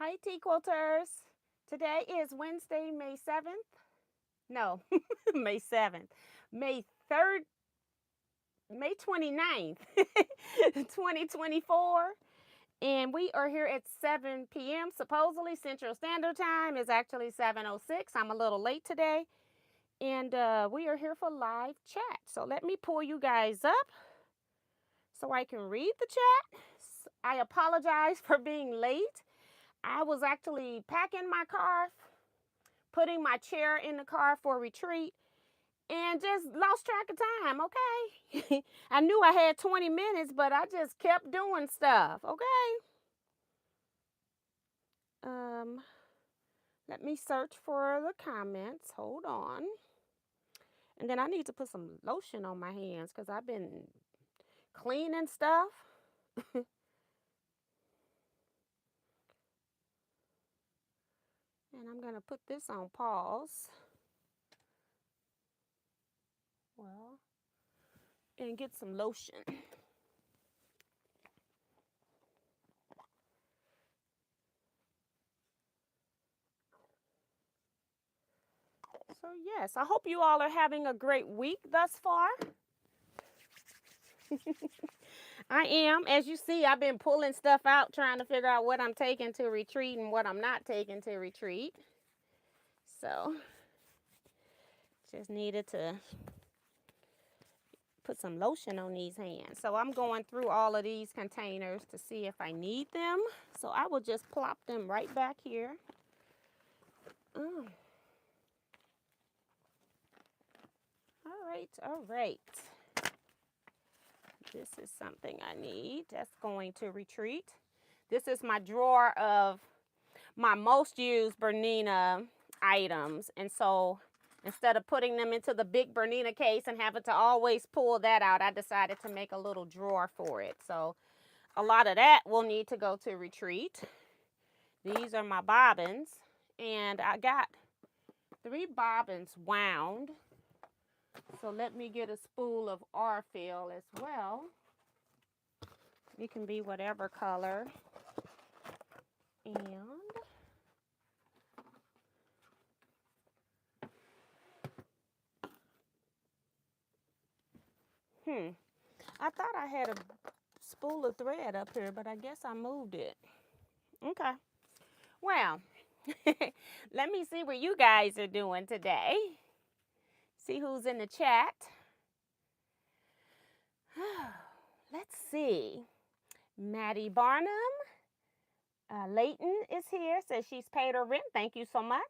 Hi, Teaquilters. Today is Wednesday, May 7th. No, May 7th. May 3rd, May 29th, 2024. And we are here at 7 p.m. Supposedly Central Standard Time is actually 7:06. I'm a little late today. And we are here for live chat. So let me pull you guys up so I can read the chat. I apologize for being late. I was actually packing my car, putting my chair in the car for retreat, and just lost track of time, okay? I knew I had 20 minutes, but I just kept doing stuff, okay? Um, Let me search for the comments. Hold on. And then I need to put some lotion on my hands because I've been cleaning stuff. And I'm going to put this on pause. Well, and get some lotion. So, yes, I hope you all are having a great week thus far. I am. As you see, I've been pulling stuff out, trying to figure out what I'm taking to retreat and what I'm not taking to retreat. So, just needed to put some lotion on these hands. So, I'm going through all of these containers to see if I need them. So, I will just plop them right back here. All right, all right. This is something I need. That's going to retreat. This is my drawer of my most used Bernina items. And so instead of putting them into the big Bernina case and having to always pull that out, I decided to make a little drawer for it. So a lot of that will need to go to retreat. These are my bobbins. And I got 3 bobbins wound. So let me get a spool of Arfill as well. It can be whatever color. And I thought I had a spool of thread up here, but I guess I moved it. Okay. Well, let me see what you guys are doing today. See who's in the chat. Let's see. Maddie Barnum. Layton is here. Says she's paid her rent. Thank you so much.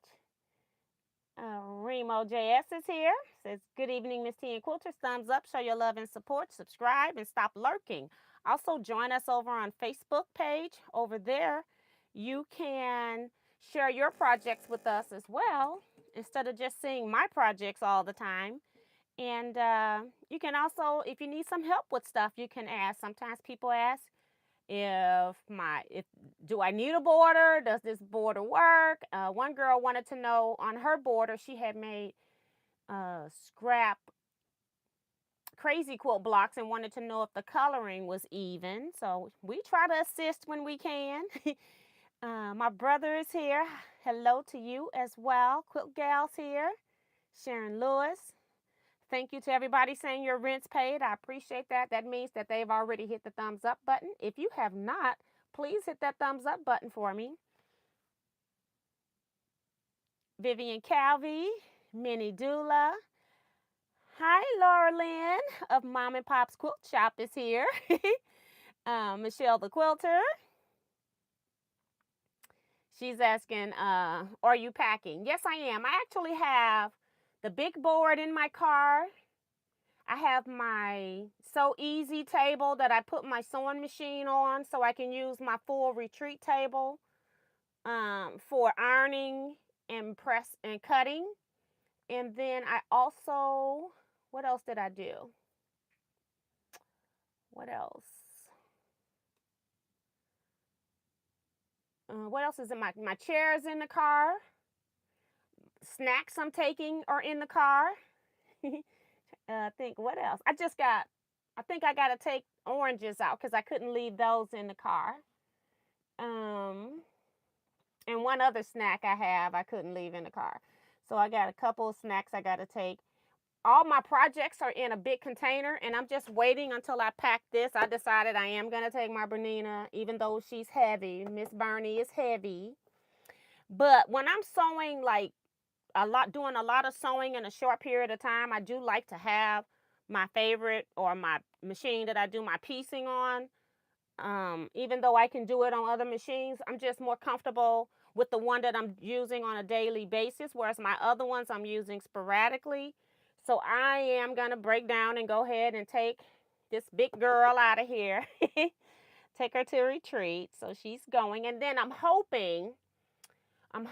Remo JS is here. Says, good evening, Miss T and Quilters. Thumbs up. Show your love and support. Subscribe and stop lurking. Also, join us over on Facebook page. Over there, you can share your projects with us as well, instead of just seeing my projects all the time. And you can also, if you need some help with stuff, you can ask. Sometimes people ask, if do I need a border? Does this border work? One girl wanted to know on her border, she had made scrap crazy quilt blocks and wanted to know if the coloring was even. So we try to assist when we can. My brother is here. Hello to you as well. Quilt Gal's here. Sharon Lewis. Thank you to everybody saying your rent's paid. I appreciate that. That means that they've already hit the thumbs up button. If you have not, please hit that thumbs up button for me. Vivian Calvi, Minnie Dula. Hi, Laura Lynn of Mom and Pop's Quilt Shop is here. Michelle the Quilter. She's asking, are you packing? Yes, I am. I actually have the big board in my car. I have my So Easy table that I put my sewing machine on so I can use my full retreat table for ironing and press and cutting. And then I also, what else did I do? What else? What else is in my chair is in the car. Snacks I'm taking are in the car. I think what else? I think I got to take oranges out because I couldn't leave those in the car. one other snack I have I couldn't leave in the car. So I got a couple of snacks I got to take. All my projects are in a big container, and I'm just waiting until I pack this. I decided I am going to take my Bernina, even though she's heavy. Miss Bernie is heavy. But when I'm sewing, like doing a lot of sewing in a short period of time, I do like to have my favorite or my machine that I do my piecing on. Even though I can do it on other machines, I'm just more comfortable with the one that I'm using on a daily basis, whereas my other ones I'm using sporadically. So I am going to break down and go ahead and take this big girl out of here. Take her to retreat. So she's going. And then I'm hoping I'm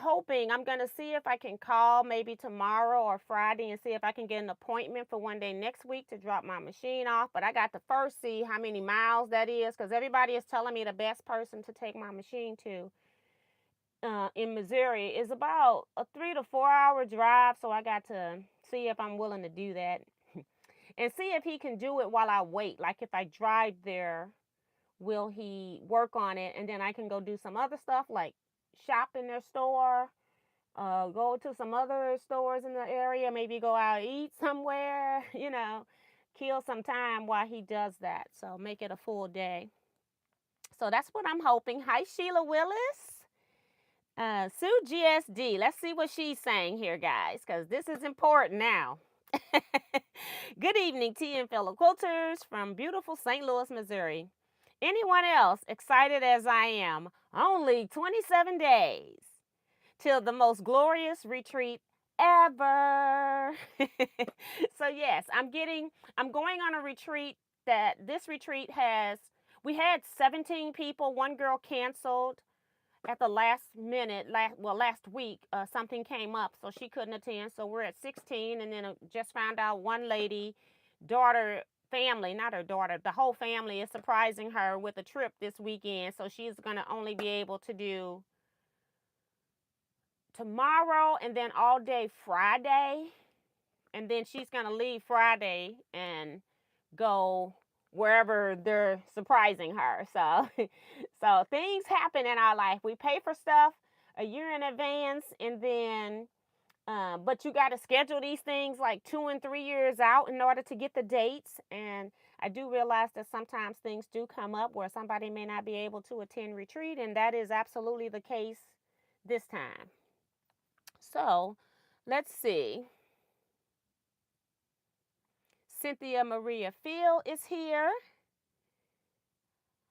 going to see if I can call maybe tomorrow or Friday and see if I can get an appointment for one day next week to drop my machine off. But I got to first see how many miles that is, because everybody is telling me the best person to take my machine to in Missouri is about a 3 to 4 hour drive. So I got to see if I'm willing to do that and see if he can do it while I wait. Like if I drive there, will he work on it, and then I can go do some other stuff like shop in their store, go to some other stores in the area, maybe go out and eat somewhere, kill some time while he does that. So make it a full day. So that's what I'm hoping. Hi, Sheila Willis. Sue GSD. Let's see what she's saying here, guys, because this is important now. Good evening, tea and fellow quilters from beautiful St. Louis, Missouri. Anyone else excited as I am? Only 27 days till the most glorious retreat ever. So yes, I'm going on a retreat that this retreat we had 17 people. One girl canceled at the last minute, last week, something came up, so she couldn't attend. So we're at 16, and then just found out one lady, family, not her daughter, the whole family is surprising her with a trip this weekend. So she's going to only be able to do tomorrow and then all day Friday. And then she's going to leave Friday and go wherever they're surprising her. So things happen in our life. We pay for stuff a year in advance, and then but you got to schedule these things like 2 and 3 years out in order to get the dates. And I do realize that sometimes things do come up where somebody may not be able to attend retreat, and that is absolutely the case this time. So let's see. Cynthia Maria Field is here.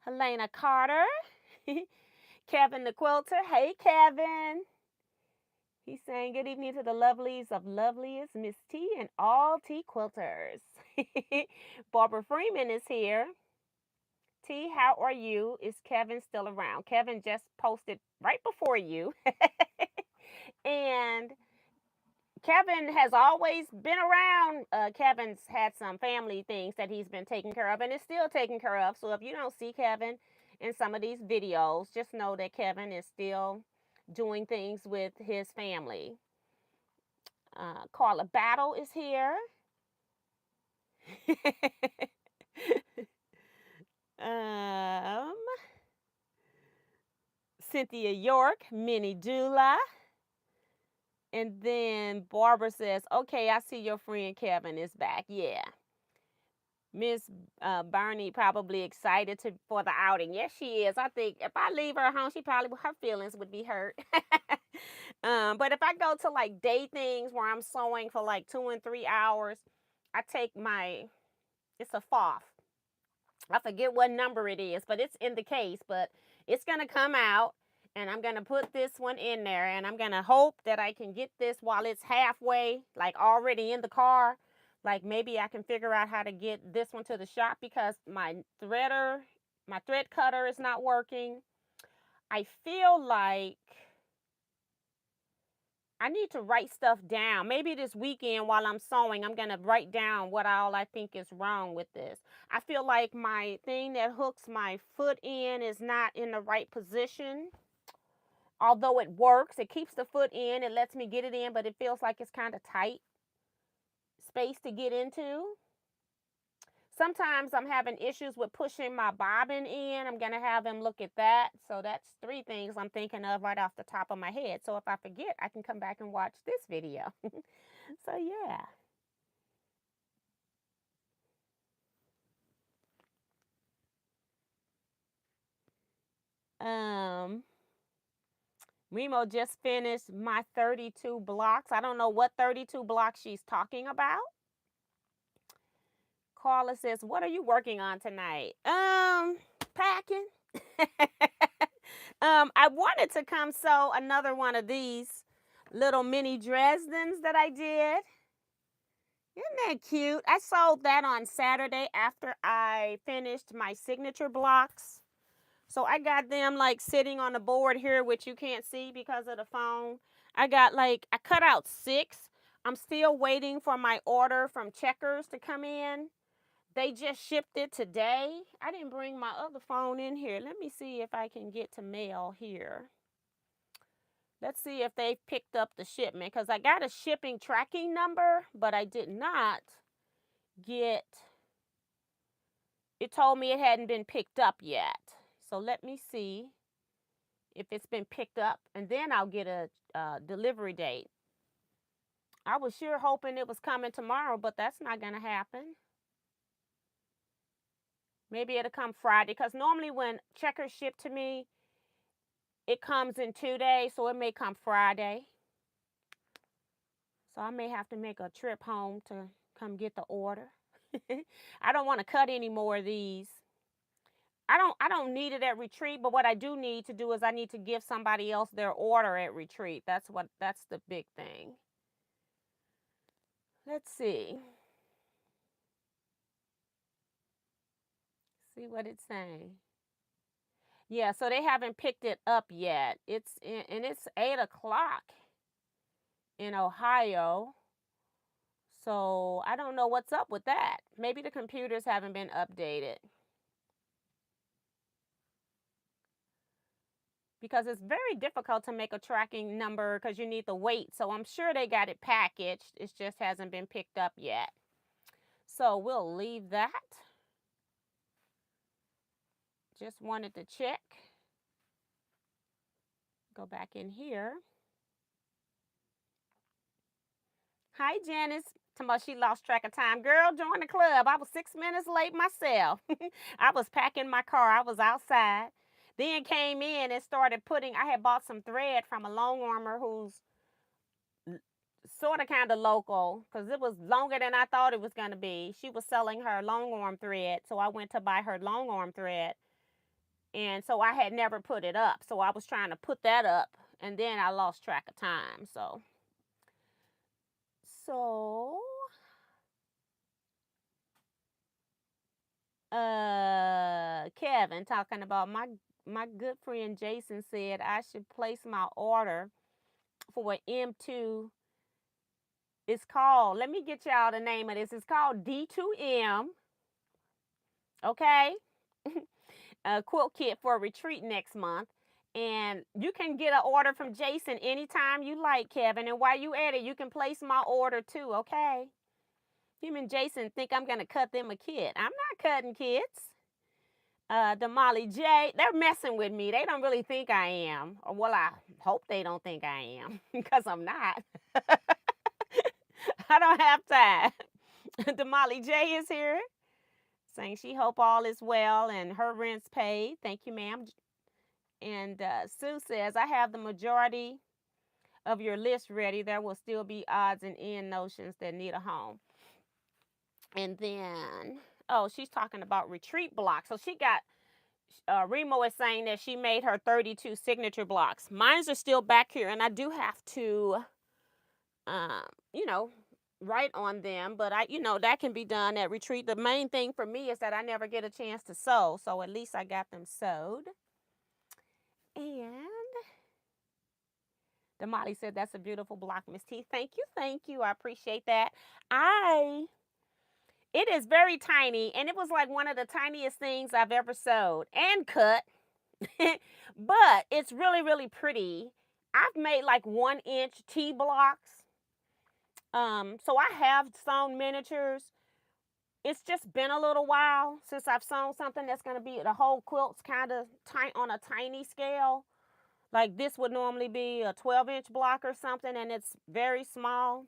Helena Carter. Kevin the Quilter. Hey, Kevin. He's saying good evening to the lovelies of loveliest Miss T and all T quilters. Barbara Freeman is here. T, how are you? Is Kevin still around? Kevin just posted right before you. And Kevin has always been around. Kevin's had some family things that he's been taking care of and is still taking care of. So if you don't see Kevin in some of these videos, just know that Kevin is still doing things with his family. Carla Battle is here. Cynthia York, Minnie Dula. And then Barbara says, okay, I see your friend Kevin is back. Yeah. Miss Bernie probably excited for the outing. Yes, she is. I think if I leave her home, her feelings would be hurt. But if I go to like day things where I'm sewing for like 2 and 3 hours, I take it's a FOF. I forget what number it is, but it's in the case. But it's going to come out, and I'm going to put this one in there, and I'm going to hope that I can get this while it's halfway, like already in the car. Like maybe I can figure out how to get this one to the shop because my thread cutter is not working. I feel like I need to write stuff down. Maybe this weekend while I'm sewing, I'm going to write down what all I think is wrong with this. I feel like my thing that hooks my foot in is not in the right position. Although it works, it keeps the foot in, it lets me get it in, but it feels like it's kind of tight space to get into. Sometimes I'm having issues with pushing my bobbin in. I'm going to have him look at that. So that's 3 things I'm thinking of right off the top of my head. So if I forget, I can come back and watch this video. So yeah. Remo just finished my 32 blocks. I don't know what 32 blocks she's talking about. Carla says, what are you working on tonight? Packing. I wanted to come sew another one of these little mini Dresdens that I did. Isn't that cute? I sold that on Saturday after I finished my signature blocks. So I got them like sitting on the board here, which you can't see because of the phone. I cut out 6. I'm still waiting for my order from Checkers to come in. They just shipped it today. I didn't bring my other phone in here. Let me see if I can get to mail here. Let's see if they've picked up the shipment, because I got a shipping tracking number, but I did not get, it told me it hadn't been picked up yet. So let me see if it's been picked up, and then I'll get a delivery date. I was sure hoping it was coming tomorrow, but that's not going to happen. Maybe it'll come Friday, because normally when Checkers ship to me, it comes in 2 days, so it may come Friday. So I may have to make a trip home to come get the order. I don't want to cut any more of these. I don't need it at retreat, but what I do need to do is I need to give somebody else their order at retreat. That's the big thing. Let's see. See what it's saying. Yeah, so they haven't picked it up yet. It's 8 o'clock in Ohio. So I don't know what's up with that. Maybe the computers haven't been updated. Because it's very difficult to make a tracking number because you need the weight. So I'm sure they got it packaged. It just hasn't been picked up yet. So we'll leave that. Just wanted to check. Go back in here. Hi, Janice. Tomorrow she lost track of time. Girl, join the club. I was 6 minutes late myself. I was packing my car. I was outside. Then came in and started I had bought some thread from a long armor who's sort of kind of local, because it was longer than I thought it was going to be. She was selling her long arm thread, so I went to buy her long arm thread. And so I had never put it up. So I was trying to put that up, and then I lost track of time. So Kevin talking about my good friend Jason said I should place my order for an M2. It's called, let me get y'all the name of this. It's called D2M. Okay? A quilt kit for a retreat next month. And you can get an order from Jason anytime you like, Kevin. And while you at it, you can place my order too, okay? Him and Jason think I'm going to cut them a kit. I'm not cutting kits. The Molly J, they're messing with me. They don't really think I am. Or, well, I hope they don't think I am, because I'm not. I don't have time. The Molly J is here, saying she hope all is well and her rent's paid. Thank you, ma'am. And Sue says, I have the majority of your list ready. There will still be odds and end notions that need a home. And then, oh, she's talking about retreat blocks. So she got, Remo is saying that she made her 32 signature blocks. Mine's are still back here, and I do have to, write on them. But that can be done at retreat. The main thing for me is that I never get a chance to sew. So at least I got them sewed. And Damali said, that's a beautiful block, Miss T. Thank you. I appreciate that. It is very tiny, and it was like one of the tiniest things I've ever sewed and cut. But it's really, really pretty. I've made like 1-inch T blocks. So I have sewn miniatures, it's just been a little while since I've sewn something that's going to be, the whole quilt's kind of on a tiny scale. Like this would normally be a 12-inch block or something, and it's very small.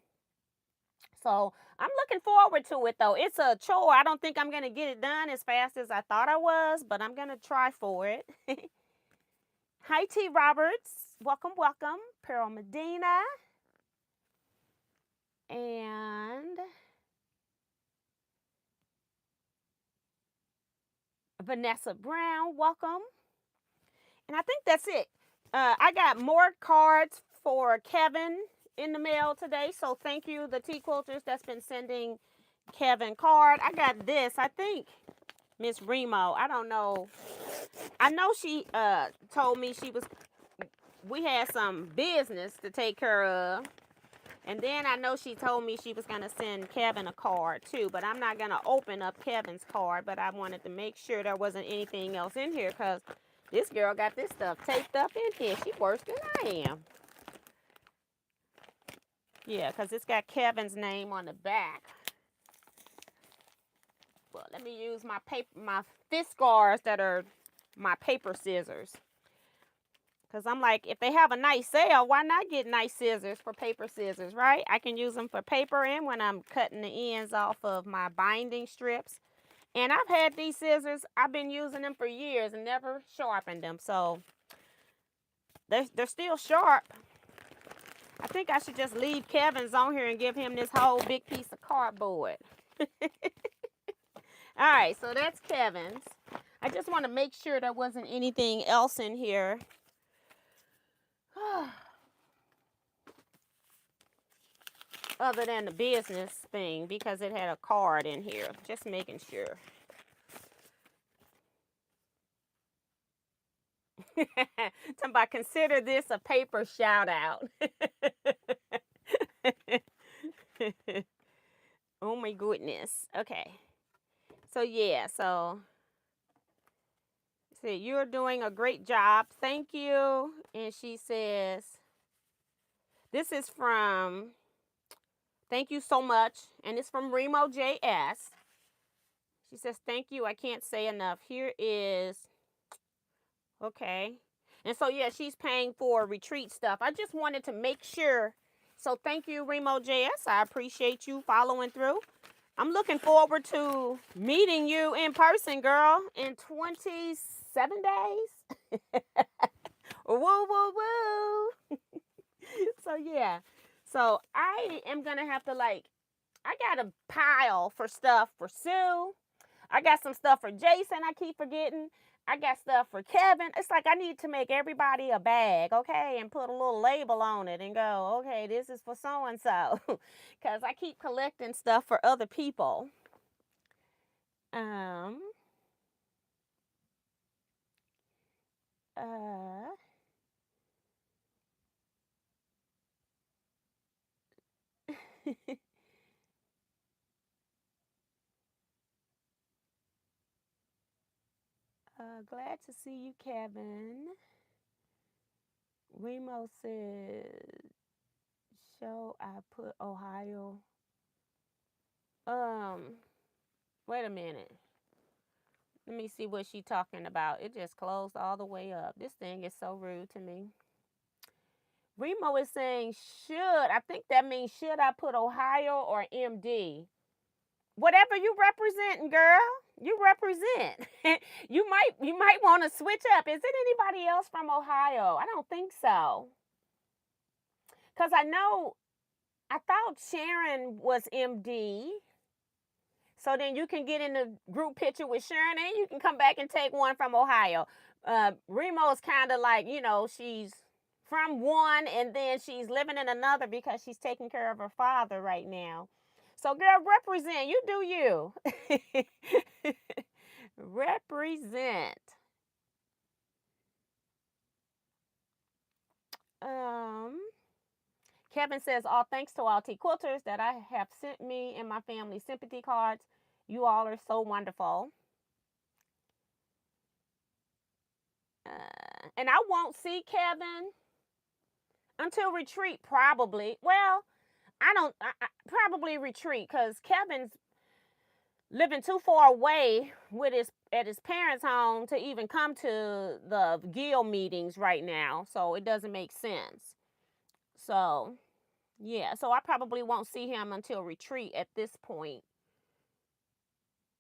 So I'm looking forward to it though. It's a chore. I don't think I'm going to get it done as fast as I thought I was, but I'm going to try for it. Hi, T. Roberts. Welcome, welcome. Pearl Medina. And Vanessa Brown, welcome. And I think that's it. I got more cards for Kevin in the mail today. So thank you, the Teaquilters that's been sending Kevin card. I got this, I think, Miss Remo. I don't know. I know she told me we had some business to take care of. And then I know she told me she was going to send Kevin a card too, but I'm not going to open up Kevin's card, but I wanted to make sure there wasn't anything else in here because this girl got this stuff taped up in here. She worse than I am. Yeah, because it's got Kevin's name on the back. Well, let me use my fist scars that are my paper scissors. Because I'm like, if they have a nice sale, why not get nice scissors for paper scissors, right? I can use them for paper and when I'm cutting the ends off of my binding strips. And I've had these scissors, I've been using them for years and never sharpened them. So they're still sharp. I think I should just leave Kevin's on here and give him this whole big piece of cardboard. All right, so that's Kevin's. I just want to make sure there wasn't anything else in here. Other than the business thing, because it had a card in here. Just making sure. Somebody consider this a paper shout out. Oh my goodness. Okay. So yeah, so see, you're doing a great job. Thank you. And she says, this is from, thank you so much. And it's from Remo JS. She says, thank you. I can't say enough. Here is, okay. And so, yeah, she's paying for retreat stuff. I just wanted to make sure. So thank you, Remo JS. I appreciate you following through. I'm looking forward to meeting you in person, girl, in 27 days. Woo, woo, woo. So, yeah. So I am going to have to, like, I got a pile for stuff for Sue. I got some stuff for Jason I keep forgetting. I got stuff for Kevin. It's like I need to make everybody a bag, okay? And put a little label on it and go, okay, this is for so-and-so. Because I keep collecting stuff for other people. Glad to see you, Kevin. Remo said, show I put Ohio. Wait a minute. Let me see what she's talking about. It just closed all the way up. This thing is so rude to me. Remo is saying, should. I think that means should I put Ohio or MD? Whatever you representing, girl. You represent. You might want to switch up. Is it anybody else from Ohio? I don't think so. Because I thought Sharon was MD. So then you can get in the group picture with Sharon and you can come back and take one from Ohio. Remo's kind of like, she's from one and then she's living in another because she's taking care of her father right now. So girl, represent. You do you. Represent. Kevin says, all thanks to all Teaquilters that I have sent me and my family sympathy cards. You all are so wonderful. And I won't see Kevin until retreat, probably. Well, I probably retreat because Kevin's living too far away with at his parents' home to even come to the guild meetings right now. So it doesn't make sense. So yeah, so I probably won't see him until retreat at this point,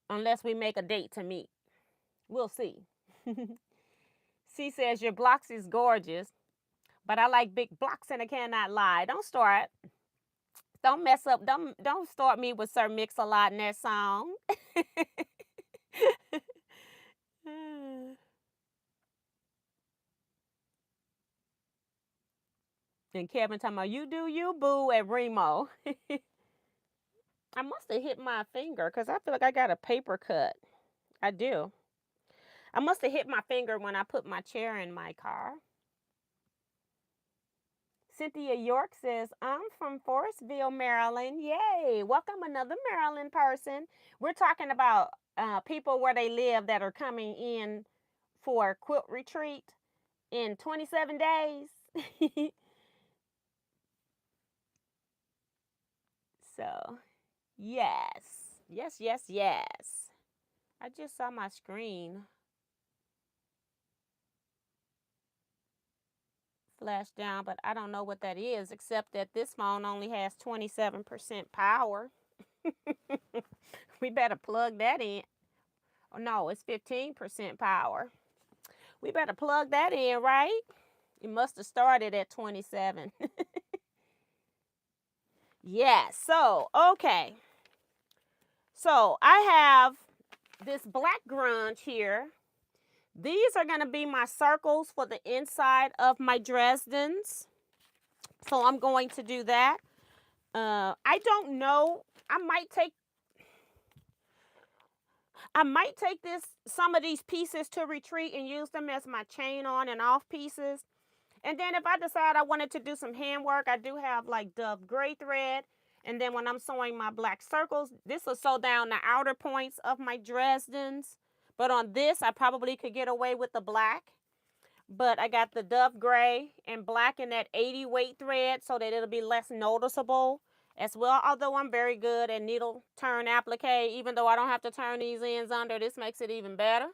unless we make a date to meet. We'll see. C says your blocks is gorgeous, but I like big blocks and I cannot lie. Don't start. Don't mess up. Don't start me with Sir Mix-a-Lot in that song. And Kevin talking about you do you boo at Remo. I must have hit my finger because I feel like I got a paper cut. I do. I must have hit my finger when I put my chair in my car. Cynthia York says, I'm from Forestville, Maryland. Yay. Welcome another Maryland person. We're talking about people where they live that are coming in for quilt retreat in 27 days. So, yes. Yes, yes, yes. I just saw my screen flash down, but I don't know what that is, except that this phone only has 27% power. We better plug that in. Oh, no, it's 15% power. We better plug that in, right? It must have started at 27. Yes, so, okay. So, I have this black grunge here. These are going to be my circles for the inside of my Dresdens. So, I'm going to do that. I don't know. I might take some of these pieces to retreat and use them as my chain on and off pieces. And then if I decide I wanted to do some handwork, I do have like Dove gray thread. And then when I'm sewing my black circles, this will sew down the outer points of my Dresdens. But on this, I probably could get away with the black. But I got the Dove gray and black in that 80 weight thread so that it'll be less noticeable as well. Although I'm very good at needle turn applique, even though I don't have to turn these ends under, this makes it even better.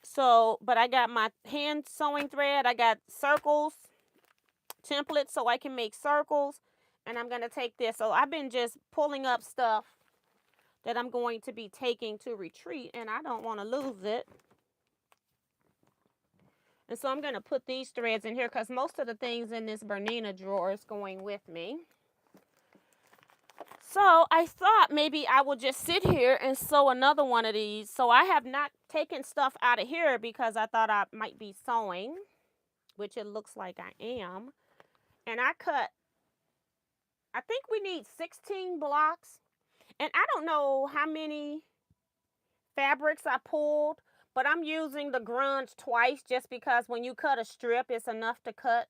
So, but I got my hand sewing thread. I got circles, templates so I can make circles. And I'm going to take this. So I've been just pulling up stuff that I'm going to be taking to retreat. And I don't want to lose it. And so I'm going to put these threads in here because most of the things in this Bernina drawer is going with me. So I thought maybe I would just sit here and sew another one of these. So I have not taken stuff out of here because I thought I might be sewing, which it looks like I am. And I think we need 16 blocks. And I don't know how many fabrics I pulled, but I'm using the grunge twice just because when you cut a strip, it's enough to cut.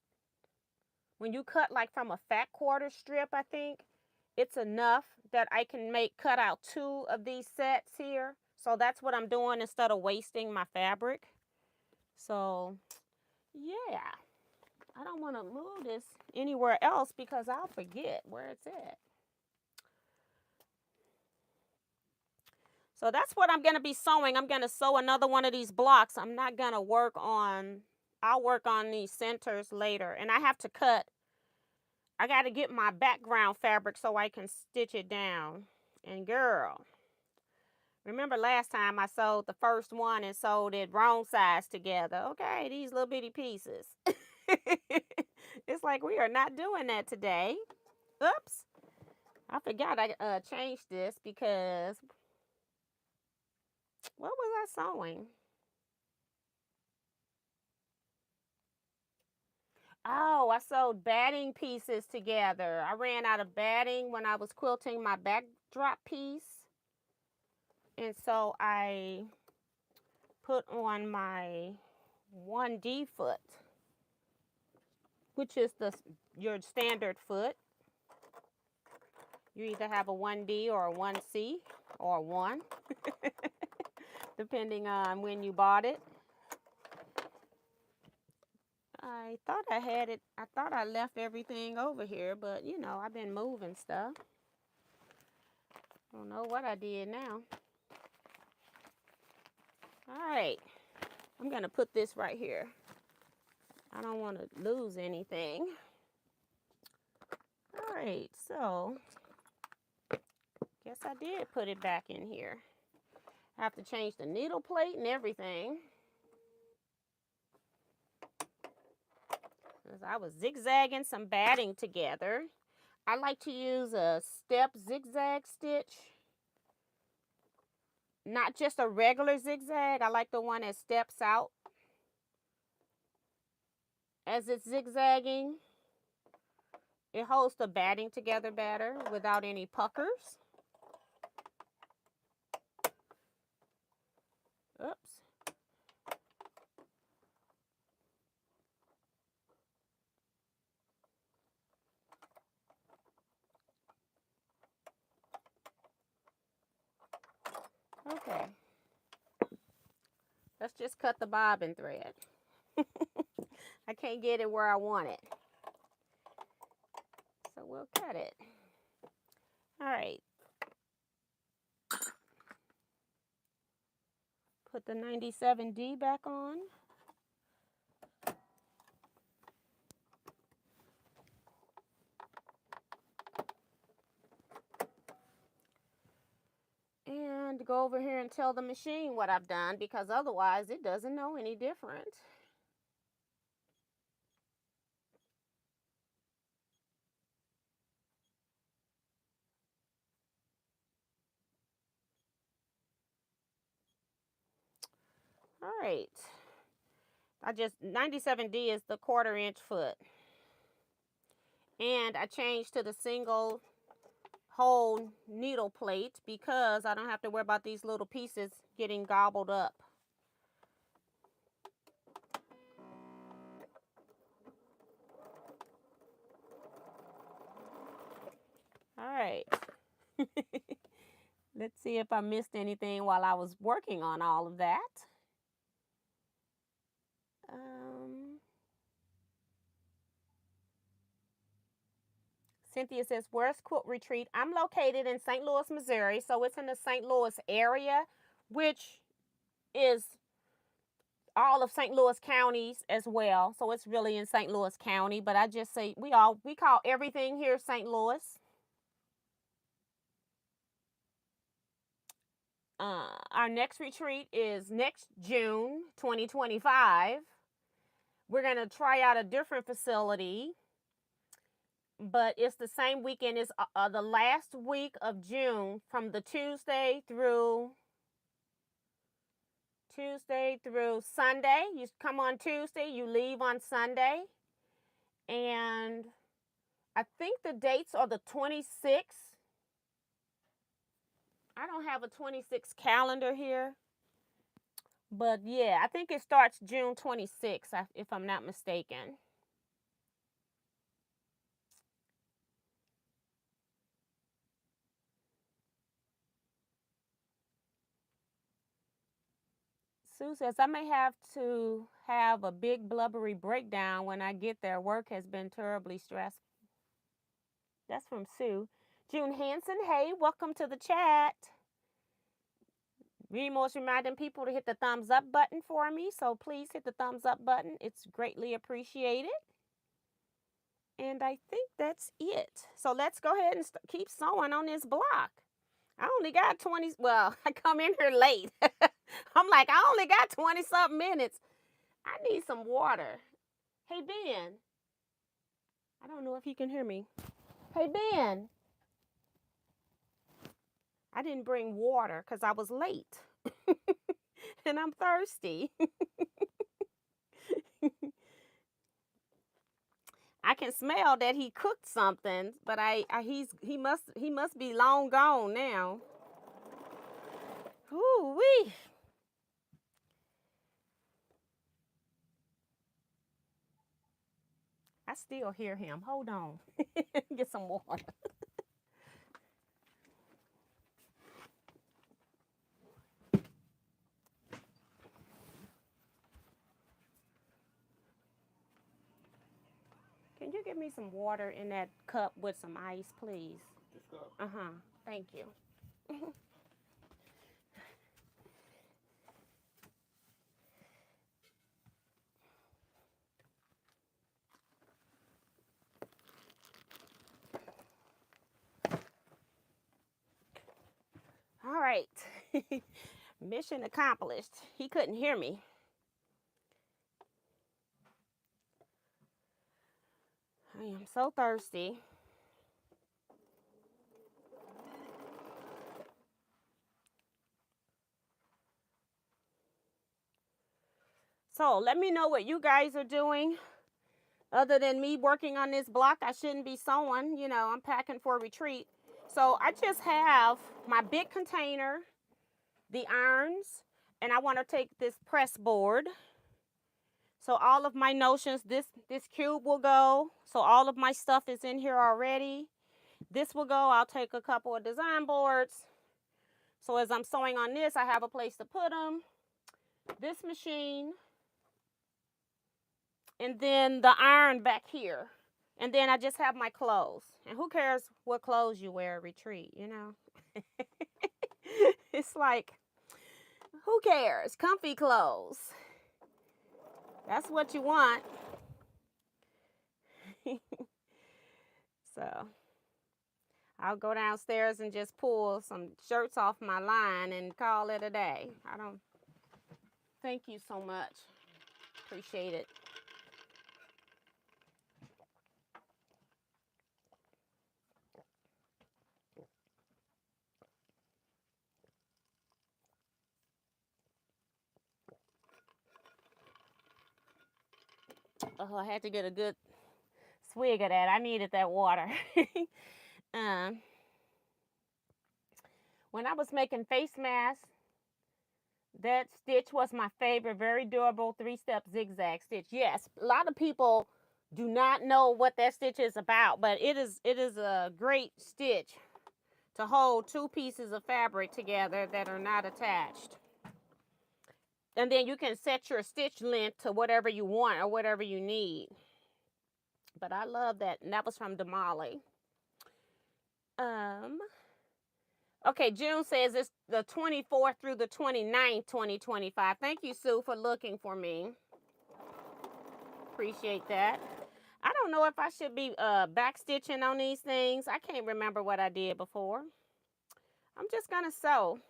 When you cut like from a fat quarter strip, I think, it's enough that I can cut out 2 of these sets here. So that's what I'm doing instead of wasting my fabric. So, yeah. I don't want to move this anywhere else because I'll forget where it's at. So that's what I'm going to be sewing. I'm going to sew another one of these blocks. I'm not going to work on, I'll work on these centers later. And I have to cut. I got to get my background fabric so I can stitch it down. And girl, remember last time I sewed the first one and sewed it wrong size together. Okay, these little bitty pieces. It's like we are not doing that today. Oops. I forgot I changed this because what was I sewing? Oh, I sewed batting pieces together. I ran out of batting when I was quilting my backdrop piece. And so I put on my 1D foot, which is your standard foot. You either have a 1D or a 1C or 1, depending on when you bought it. I thought I had it. I thought I left everything over here, but you know, I've been moving stuff. Don't know what I did now. All right, I'm gonna put this right here. I don't want to lose anything. All right, so guess I did put it back in here. I have to change the needle plate and everything. As I was zigzagging some batting together. I like to use a step zigzag stitch. Not just a regular zigzag. I like the one that steps out as it's zigzagging. It holds the batting together better without any puckers. Oops. Okay. Let's just cut the bobbin thread. I can't get it where I want it. So we'll cut it. All right. Put the 97D back on. And go over here and tell the machine what I've done, because otherwise it doesn't know any different. All right. 97D is the 1/4 inch foot. And I changed to the single hole needle plate because I don't have to worry about these little pieces getting gobbled up. All right. Let's see if I missed anything while I was working on all of that. Cynthia says, where's Quilt Retreat? I'm located in St. Louis, Missouri, so it's in the St. Louis area, which is all of St. Louis counties as well. So it's really in St. Louis County, but I just say we call everything here St. Louis. Our next retreat is next June 2025. We're going to try out a different facility, but it's the same weekend as the last week of June, from the Tuesday through Sunday. You come on Tuesday, you leave on Sunday. And I think the dates are the 26th. I don't have a 26 calendar here. But yeah, I think it starts June 26th, if I'm not mistaken. Sue says, I may have to have a big blubbery breakdown when I get there. Work has been terribly stressful. That's from Sue. June Hanson, hey, welcome to the chat. Remo's reminding people to hit the thumbs up button for me, so please hit the thumbs up button. It's greatly appreciated. And I think that's it. So let's go ahead and keep sewing on this block. I only got 20, well, I come in here late. I'm like, I only got 20-something minutes. I need some water. Hey, Ben. I don't know if you can hear me. Hey, Ben. I didn't bring water because I was late. And I'm thirsty. I can smell that he cooked something, but he must be long gone now. Ooh-wee. I still hear him. Hold on. Get some water. Can you give me some water in that cup with some ice, please? This cup? Uh-huh. Thank you. All right. Mission accomplished. He couldn't hear me. I am so thirsty. So let me know what you guys are doing. Other than me working on this block, I shouldn't be sewing. You know, I'm packing for a retreat. So I just have my big container, the irons, and I want to take this press board. So all of my notions, this cube will go. So all of my stuff is in here already. This will go. I'll take a couple of design boards. So as I'm sewing on this, I have a place to put them. This machine. And then the iron back here. And then I just have my clothes. And who cares what clothes you wear at retreat, you know? It's like, who cares? Comfy clothes. That's what you want. So I'll go downstairs and just pull some shirts off my line and call it a day. Thank you so much. Appreciate it. Oh, I had to get a good swig of that. I needed that water. When I was making face masks, that stitch was my favorite. Very durable 3-step zigzag stitch. Yes, a lot of people do not know what that stitch is about, but it is a great stitch to hold 2 pieces of fabric together that are not attached. And then you can set your stitch length to whatever you want or whatever you need. But I love that. And that was from Damali. Okay, June says it's the 24th through the 29th, 2025. Thank you, Sue, for looking for me. Appreciate that. I don't know if I should be back stitching on these things. I can't remember what I did before. I'm just going to sew.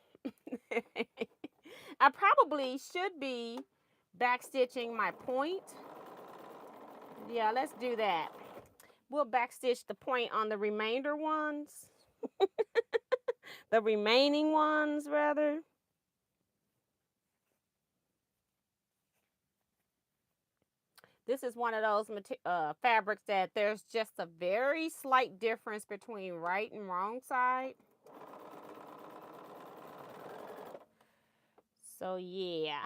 I probably should be back stitching my point. Yeah, let's do that. We'll back stitch the point on the remainder ones. The remaining ones, rather. This is one of those fabrics that there's just a very slight difference between right and wrong side. So, yeah.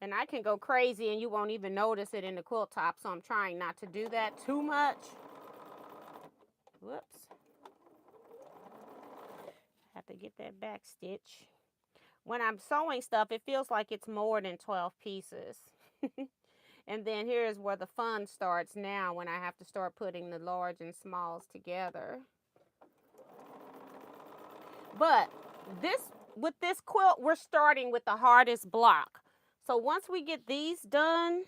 And I can go crazy and you won't even notice it in the quilt top, so I'm trying not to do that too much. Whoops. Have to get that back stitch. When I'm sewing stuff, it feels like it's more than 12 pieces. And then here's where the fun starts now, when I have to start putting the large and smalls together. But with this quilt, we're starting with the hardest block. So once we get these done,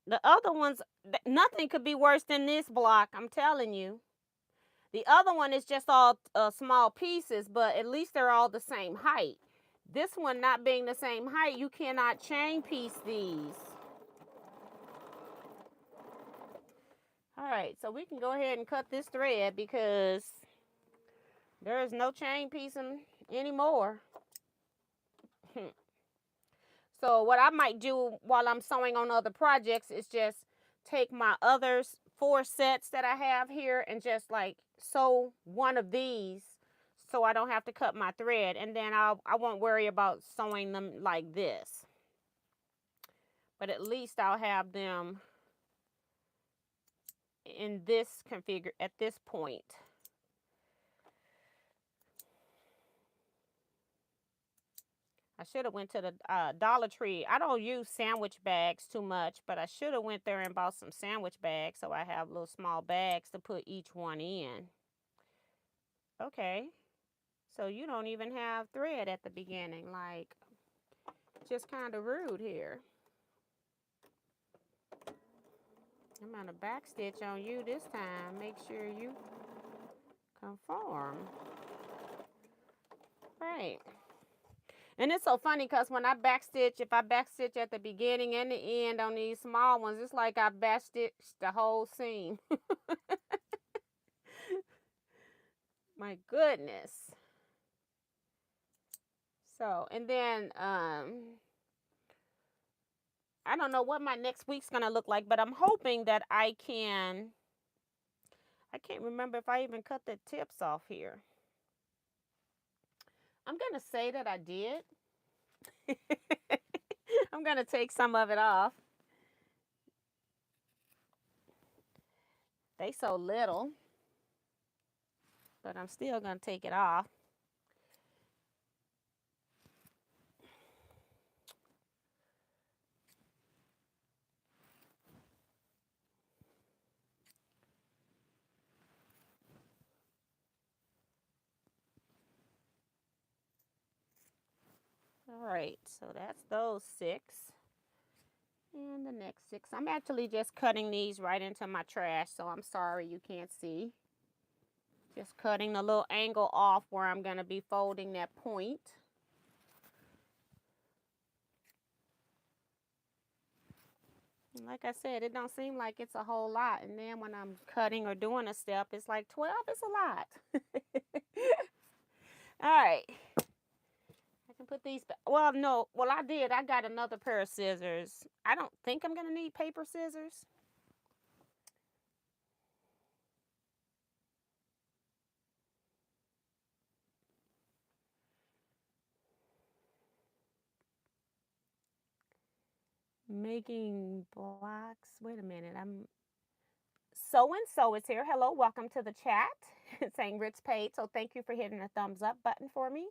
the other ones, nothing could be worse than this block, I'm telling you. The other one is just all small pieces, but at least they're all the same height. This one not being the same height, you cannot chain piece these. All right, so we can go ahead and cut this thread because there is no chain piecing anymore. So what I might do while I'm sewing on other projects is just take my other 4 sets that I have here and just like sew one of these so I don't have to cut my thread, and then I won't worry about sewing them like this. But at least I'll have them in this configure at this point. I should have went to the Dollar Tree. I don't use sandwich bags too much, but I should have went there and bought some sandwich bags so I have little small bags to put each one in. Okay. So you don't even have thread at the beginning, like, just kind of rude here. I'm going to backstitch on you this time. Make sure you conform. Right. And it's so funny because when I backstitch, if I backstitch at the beginning and the end on these small ones, it's like I backstitched the whole seam. My goodness. So, and then, I don't know what my next week's going to look like, but I'm hoping that I can't remember if I even cut the tips off here. I'm going to say that I did. I'm going to take some of it off. They so little, but I'm still going to take it off. All right, so that's those 6. And the next 6. I'm actually just cutting these right into my trash, so I'm sorry you can't see. Just cutting the little angle off where I'm going to be folding that point. And like I said, it don't seem like it's a whole lot. And then when I'm cutting or doing a step, it's like 12 is a lot. All right. I can put these back. Well, no. Well, I did. I got another pair of scissors. I don't think I'm going to need paper scissors. Making blocks. Wait a minute. So and so is here. Hello, welcome to the chat. Saying Rich paid, so thank you for hitting the thumbs up button for me.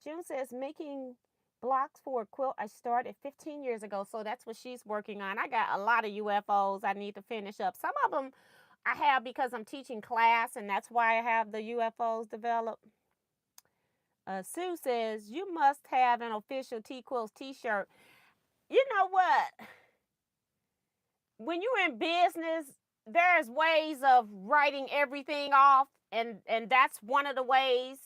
June says making blocks for a quilt I started 15 years ago, so that's what she's working on. I got a lot of UFOs I need to finish up. Some of them I have because I'm teaching class, and that's why I have the UFOs developed. Sue says you must have an official Teaquilts t-shirt. You know what? When you're in business, there's ways of writing everything off, and that's one of the ways.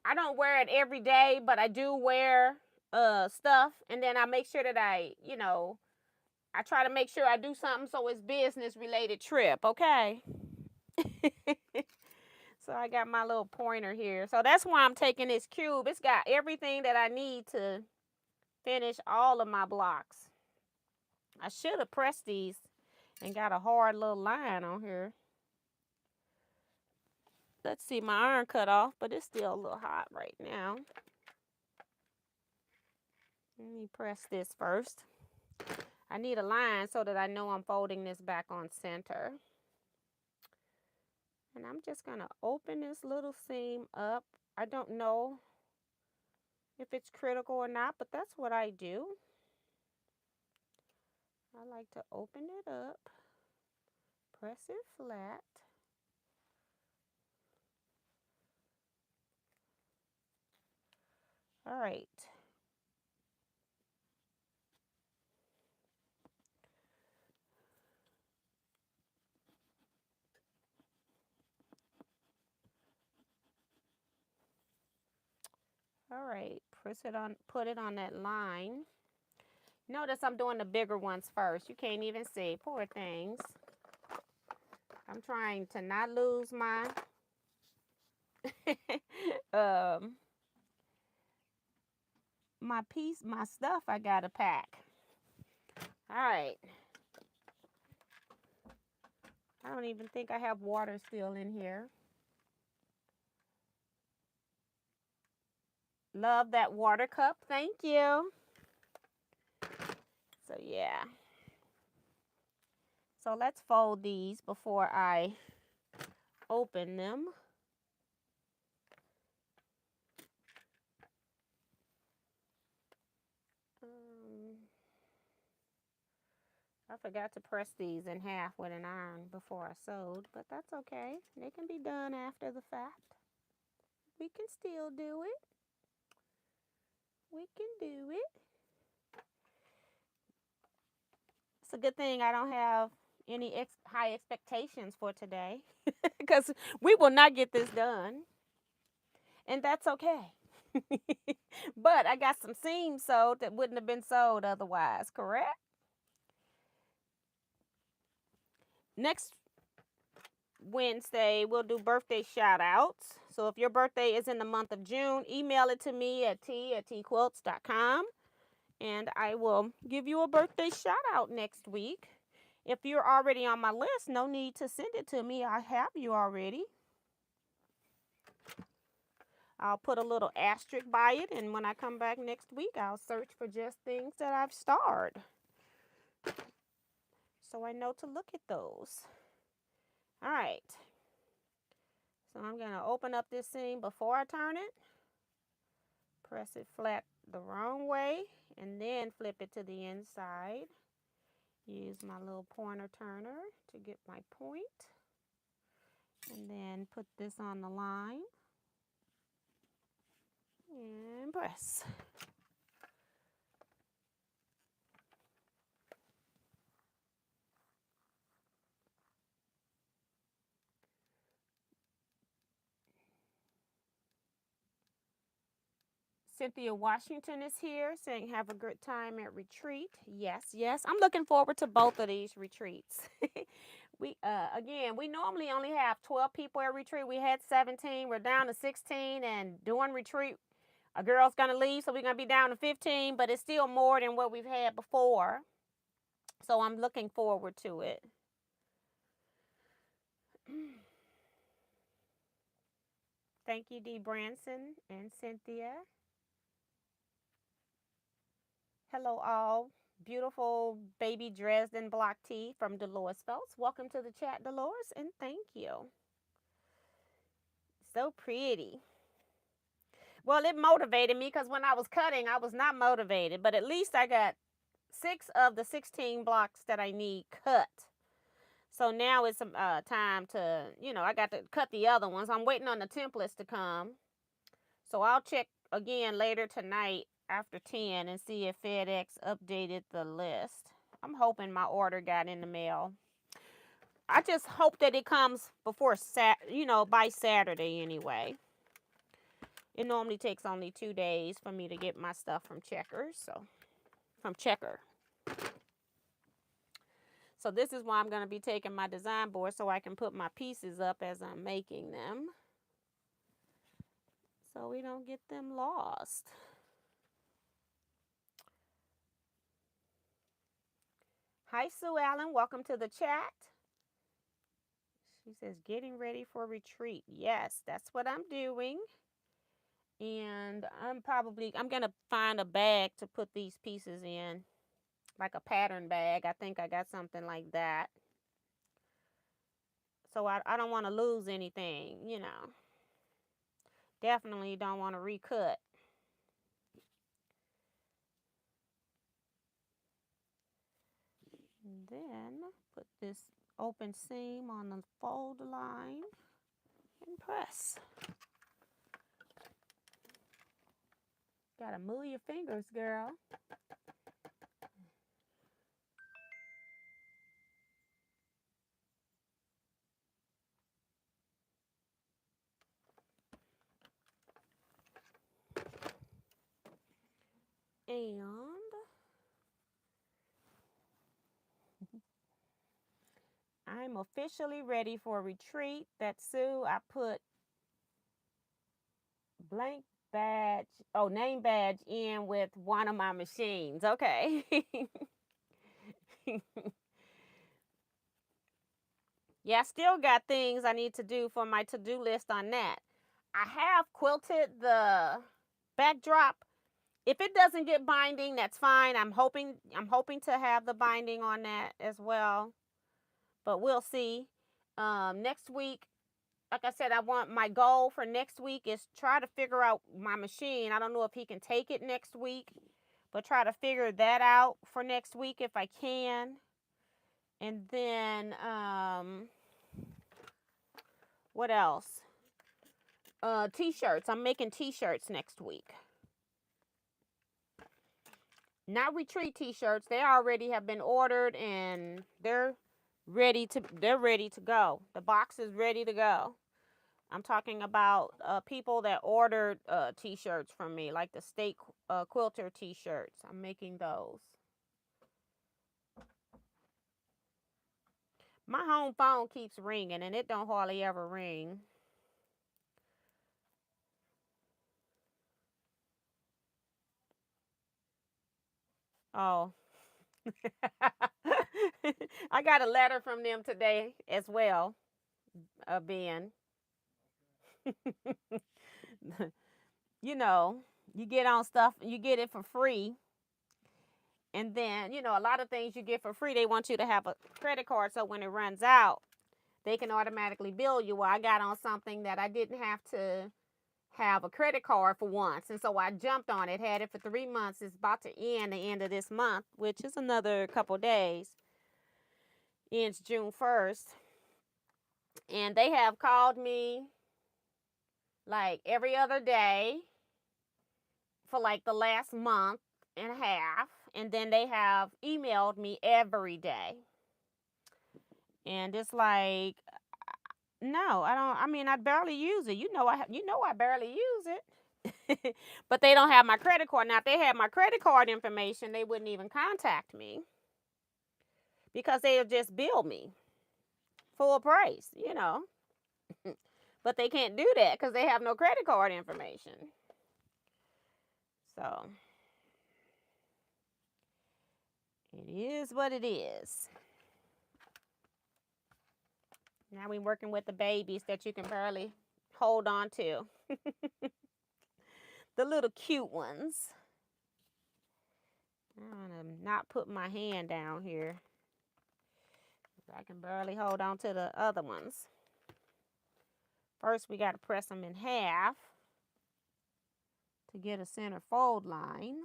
I don't wear it every day, but I do wear stuff, and then I make sure that I try to make sure I do something so it's business related trip, okay? So I got my little pointer here. So that's why I'm taking this cube. It's got everything that I need to finish all of my blocks. I should have pressed these and got a hard little line on here. Let's see, my iron cut off, but it's still a little hot right now. Let me press this first. I need a line so that I know I'm folding this back on center. And I'm just going to open this little seam up. I don't know if it's critical or not, but that's what I do. I like to open it up, press it flat. All right. All right, put it on that line. Notice I'm doing the bigger ones first. You can't even see, poor things. I'm trying to not lose my my stuff I gotta pack. All right. I don't even think I have water still in here. Love that water cup. Thank you. So, yeah. So, let's fold these before I open them. I forgot to press these in half with an iron before I sewed, but that's okay. They can be done after the fact. We can still do it. We can do it. It's a good thing I don't have any high expectations for today because we will not get this done. And that's okay. But I got some seams sewed that wouldn't have been sewed otherwise, correct? Next Wednesday, we'll do birthday shout outs. So if your birthday is in the month of June, email it to me at t@teaquilts.com and I will give you a birthday shout out next week. If you're already on my list, no need to send it to me. I have you already. I'll put a little asterisk by it, and when I come back next week, I'll search for just things that I've starred, so I know to look at those. All right. So I'm going to open up this seam before I turn it. Press it flat the wrong way, and then flip it to the inside. Use my little pointer turner to get my point. And then put this on the line. And press. Cynthia Washington is here saying have a good time at retreat. Yes, yes. I'm looking forward to both of these retreats. We normally only have 12 people at retreat. We had 17. We're down to 16, and doing retreat, a girl's going to leave, so we're going to be down to 15, but it's still more than what we've had before. So I'm looking forward to it. Thank you, Dee Branson and Cynthia. Hello, all. Beautiful baby Dresden block tee from Dolores Phelps. Welcome to the chat, Dolores, and thank you. So pretty. Well, it motivated me because when I was cutting, I was not motivated, but at least I got 6 of the 16 blocks that I need cut. So now it's time to, I got to cut the other ones. I'm waiting on the templates to come. So I'll check again later tonight after 10 and see if FedEx updated the list. I'm hoping my order got in the mail. I just hope that it comes before, by Saturday anyway. It normally takes only 2 days for me to get my stuff from Checkers, from Checker. So this is why I'm going to be taking my design board so I can put my pieces up as I'm making them, so we don't get them lost. Hi, Sue Allen. Welcome to the chat. She says, getting ready for retreat. Yes, that's what I'm doing. And I'm going to find a bag to put these pieces in, like a pattern bag. I think I got something like that. So I don't want to lose anything, Definitely don't want to recut. And then put this open seam on the fold line and press. Gotta move your fingers, girl. And I'm officially ready for retreat. That's Sue. I put blank badge, name badge in with one of my machines. Okay. Yeah, I still got things I need to do for my to-do list on that. I have quilted the backdrop. If it doesn't get binding, that's fine. I'm hoping to have the binding on that as well, but we'll see. Next week, like I said, my goal for next week is try to figure out my machine. I don't know if he can take it next week, but try to figure that out for next week if I can. And then, what else? T-shirts. I'm making t-shirts next week. Not retreat t-shirts. They already have been ordered and they're ready to go. The box is ready to go. I'm talking about people that ordered t-shirts from me, like the state quilter t-shirts. I'm making those. My home phone keeps ringing and it don't hardly ever ring. Oh. I got a letter from them today as well, Ben. You know, you get on stuff, you get it for free. And then, a lot of things you get for free, they want you to have a credit card so when it runs out, they can automatically bill you. Well, I got on something that I didn't have to have a credit card for once. And so I jumped on it, had it for 3 months. It's about to end the end of this month, which is another couple days. Ends June 1st. And they have called me like every other day for like the last month and a half. And then they have emailed me every day. And it's like, no, I don't. I mean, I barely use it. I barely use it. But they don't have my credit card. Now, if they had my credit card information, they wouldn't even contact me because they'll just bill me full price. But they can't do that because they have no credit card information. So, it is what it is. Now we're working with the babies that you can barely hold on to. The little cute ones. I'm going to not put my hand down here. I can barely hold on to the other ones. First, we got to press them in half to get a center fold line.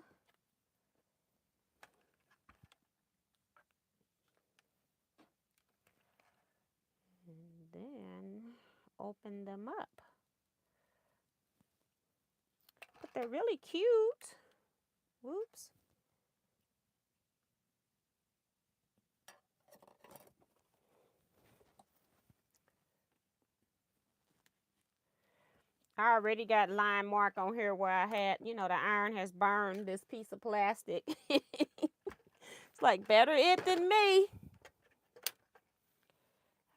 And then open them up. But they're really cute. Whoops. I already got line mark on here where I had, the iron has burned this piece of plastic. It's like, better it than me.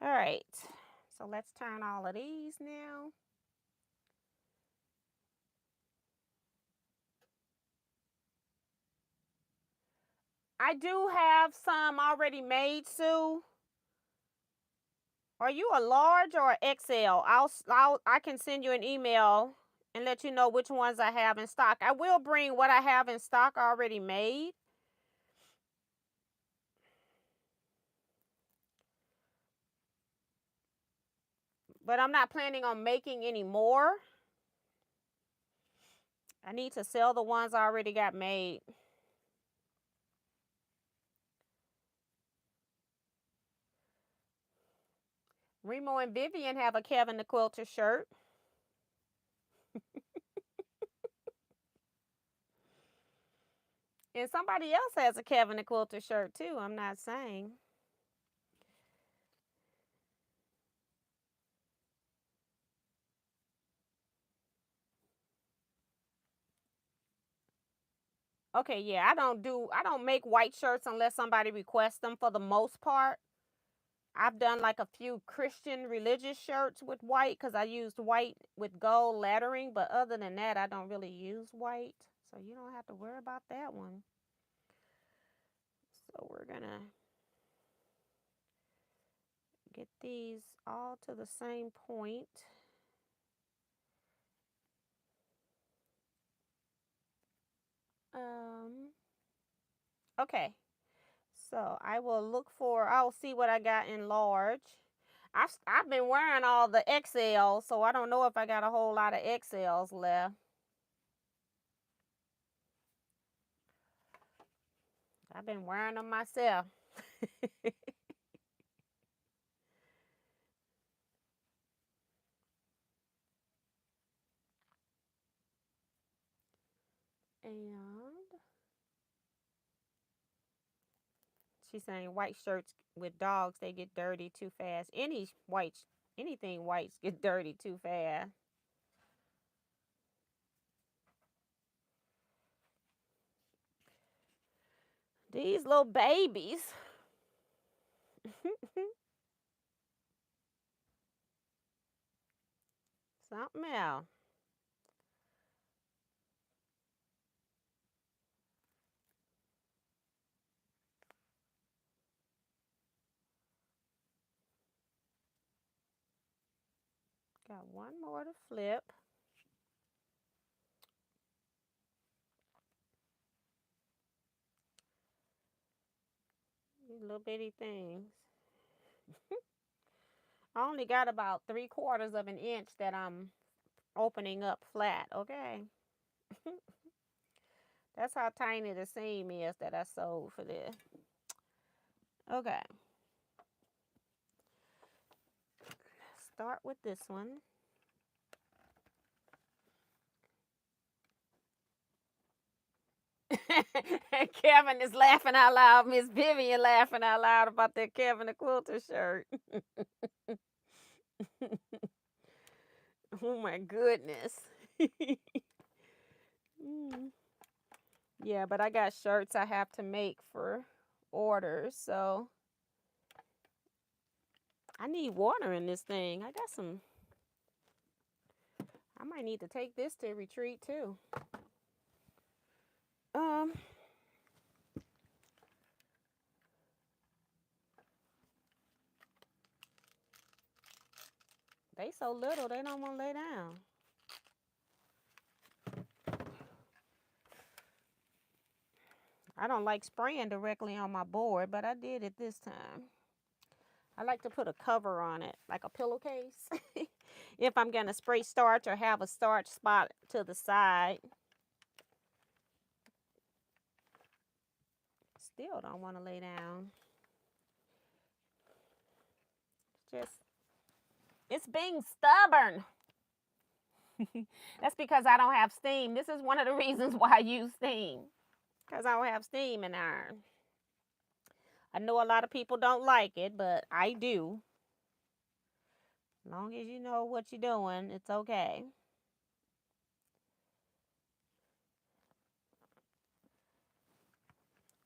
All right. So let's turn all of these now. I do have some already made, Sue. Are you a large or XL? I can send you an email and let you know which ones I have in stock. I will bring what I have in stock already made. But I'm not planning on making any more. I need to sell the ones I already got made. Remo and Vivian have a Kevin the Quilter shirt. And somebody else has a Kevin the Quilter shirt too, I'm not saying. Okay, yeah, I don't make white shirts unless somebody requests them for the most part. I've done like a few Christian religious shirts with white because I used white with gold lettering. But other than that, I don't really use white. So you don't have to worry about that one. So we're going to get these all to the same point. Okay. So I'll see what I got in large. I've been wearing all the XL, so I don't know if I got a whole lot of XLs left. I've been wearing them myself. And she's saying white shirts with dogs, they get dirty too fast. Anything whites get dirty too fast. These little babies. Something else. Got one more to flip. These little bitty things. I only got about 3/4 of an inch that I'm opening up flat, okay? That's how tiny the seam is that I sewed for this. Okay. Start with this one. Kevin is laughing out loud. Miss Vivian laughing out loud about that Kevin the Quilter shirt. Oh my goodness. Yeah, but I got shirts I have to make for orders, so I need water in this thing. I got some. I might need to take this to retreat too. They so little, they don't want to lay down. I don't like spraying directly on my board, but I did it this time. I like to put a cover on it, like a pillowcase. If I'm going to spray starch or have a starch spot to the side. Still don't want to lay down. It's being stubborn. That's because I don't have steam. This is one of the reasons why I use steam. Because I don't have steam in iron. I know a lot of people don't like it, but I do. As long as you know what you're doing, it's okay.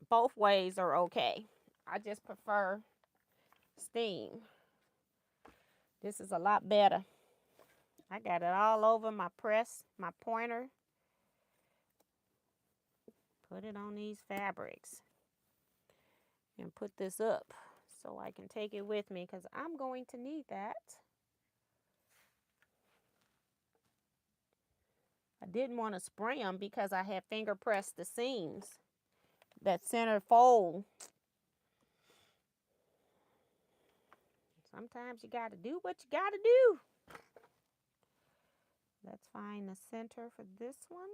Both ways are okay. I just prefer steam. This is a lot better. I got it all over my press, my pointer. Put it on these fabrics. And put this up so I can take it with me because I'm going to need that. I didn't want to spray them because I had finger pressed the seams. That center fold. Sometimes you got to do what you got to do. Let's find the center for this one.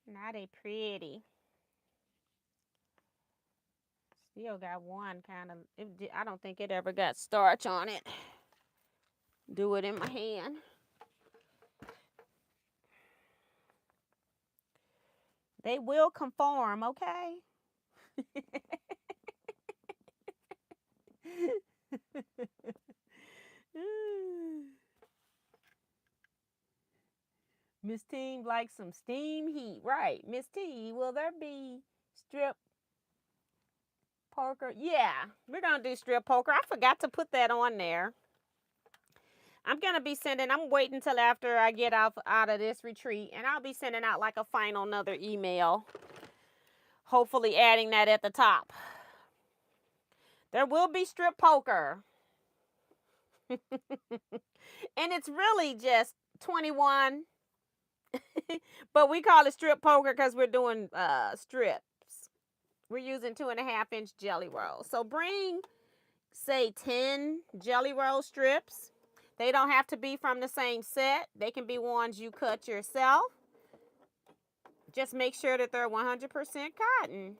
Not a pretty. Still got one kind of, I don't think it ever got starch on it. Do it in my hand. They will conform, okay? Miss T likes some steam heat. Right. Miss T, will there be strip poker? Yeah, we're going to do strip poker. I forgot to put that on there. I'm waiting until after I get out of this retreat, and I'll be sending out like a final another email. Hopefully adding that at the top. There will be strip poker. And it's really just 21. But we call it strip poker because we're doing strips. We're using 2.5-inch jelly rolls. So bring, say, 10 jelly roll strips. They don't have to be from the same set. They can be ones you cut yourself. Just make sure that they're 100% cotton.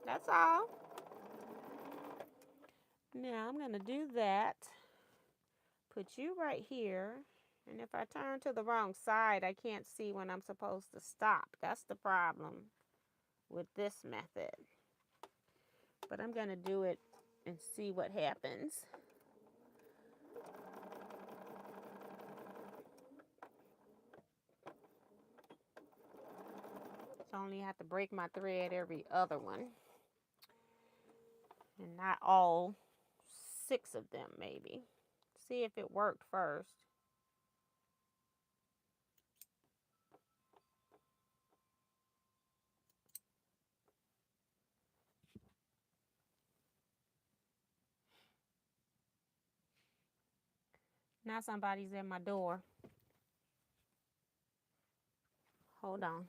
That's all. Now I'm going to do that. put you right here. And if I turn to the wrong side, I can't see when I'm supposed to stop. That's the problem with this method. But I'm going to do it and see what happens. So I only have to break my thread every other one. And not all 6 of them, maybe. See if it worked first. Now somebody's at my door. Hold on.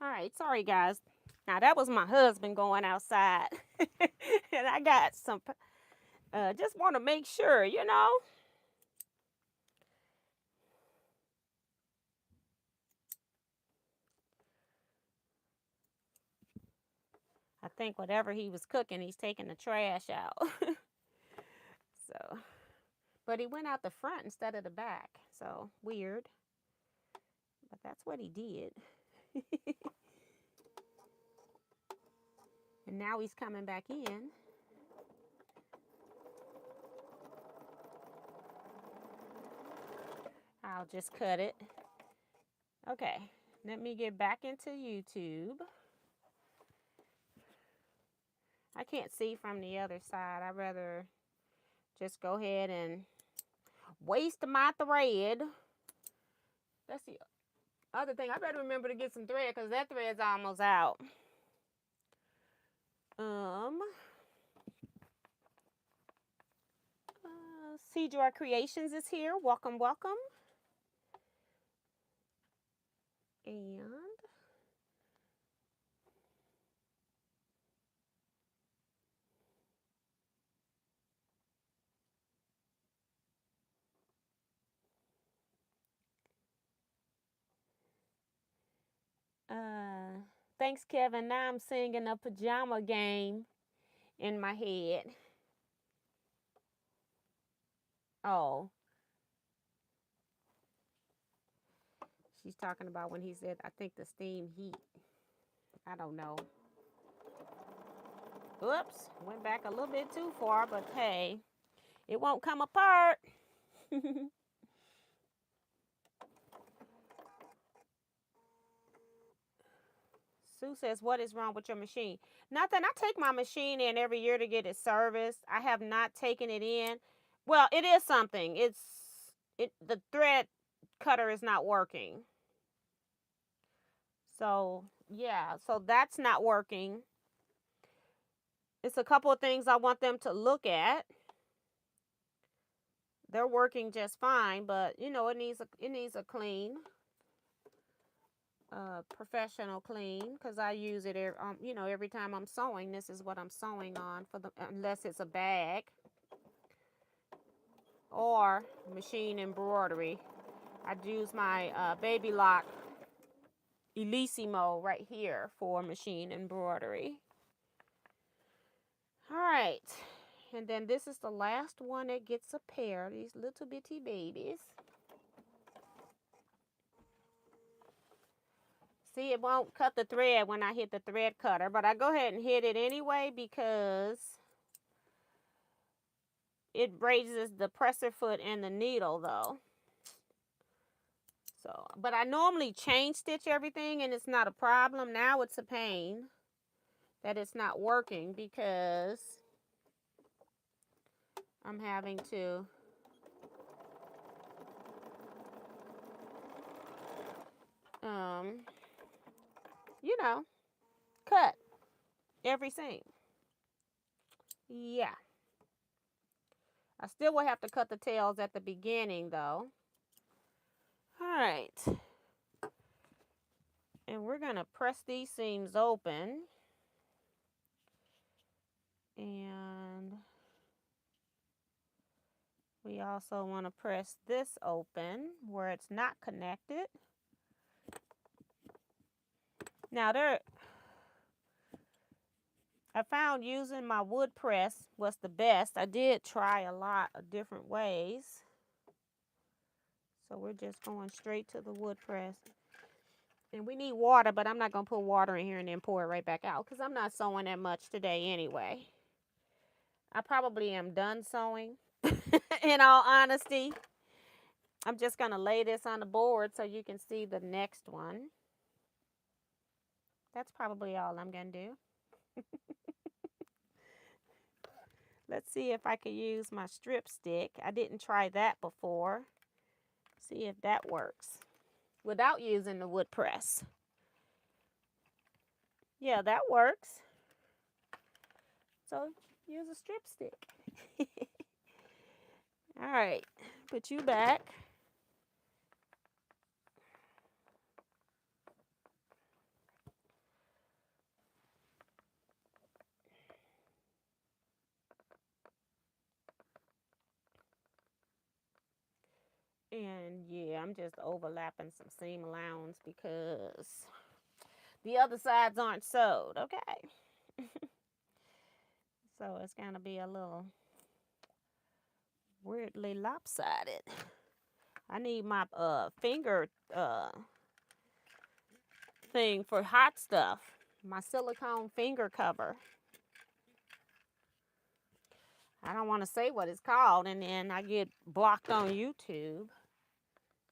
All right, sorry guys. Now that was my husband going outside. And I got some, just want to make sure, you know. I think whatever he was cooking, he's taking the trash out. So, but he went out the front instead of the back. So, weird. But that's what he did. And now he's coming back in. I'll just cut it. Okay, let me get back into YouTube. I can't see from the other side. I'd rather just go ahead and waste my thread. That's the other thing. I better remember to get some thread because that thread's almost out. Teajuana Creations is here. Welcome, welcome. And thanks, Kevin. Now I'm singing a pajama game in my head. Oh. She's talking about when he said, I think the steam heat. I don't know. Oops, went back a little bit too far, but hey, it won't come apart. Sue says, what is wrong with your machine? Nothing. I take my machine in every year to get it serviced. I have not taken it in. Well, it is something. The thread cutter is not working. So, yeah, so that's not working. It's a couple of things I want them to look at. They're working just fine, but you know, it needs a clean. Professional clean, because I use it you know, every time I'm sewing. This is what I'm sewing on for unless it's a bag or machine embroidery. I use my Baby Lock Elissimo right here for machine embroidery. All right, and then this is the last one that gets a pair, these little bitty babies. See, it won't cut the thread when I hit the thread cutter, but I go ahead and hit it anyway because it raises the presser foot and the needle though. So, but I normally chain stitch everything and it's not a problem. Now it's a pain that it's not working because I'm having to you know, cut every seam. Yeah. I still will have to cut the tails at the beginning though. All right. And we're going to press these seams open. And we also want to press this open where it's not connected. Now I found using my wood press was the best. I did try a lot of different ways. So we're just going straight to the wood press. And we need water, but I'm not going to put water in here and then pour it right back out because I'm not sewing that much today anyway. I probably am done sewing, in all honesty. I'm just going to lay this on the board so you can see the next one. That's probably all I'm going to do. Let's see if I can use my strip stick. I didn't try that before. See if that works without using the wood press. Yeah, that works. So use a strip stick. All right, put you back. And yeah, I'm just overlapping some seam allowance because the other sides aren't sewed, okay? So it's gonna be a little weirdly lopsided. I need my finger thing for hot stuff, my silicone finger cover. I don't want to say what it's called, and then I get blocked on YouTube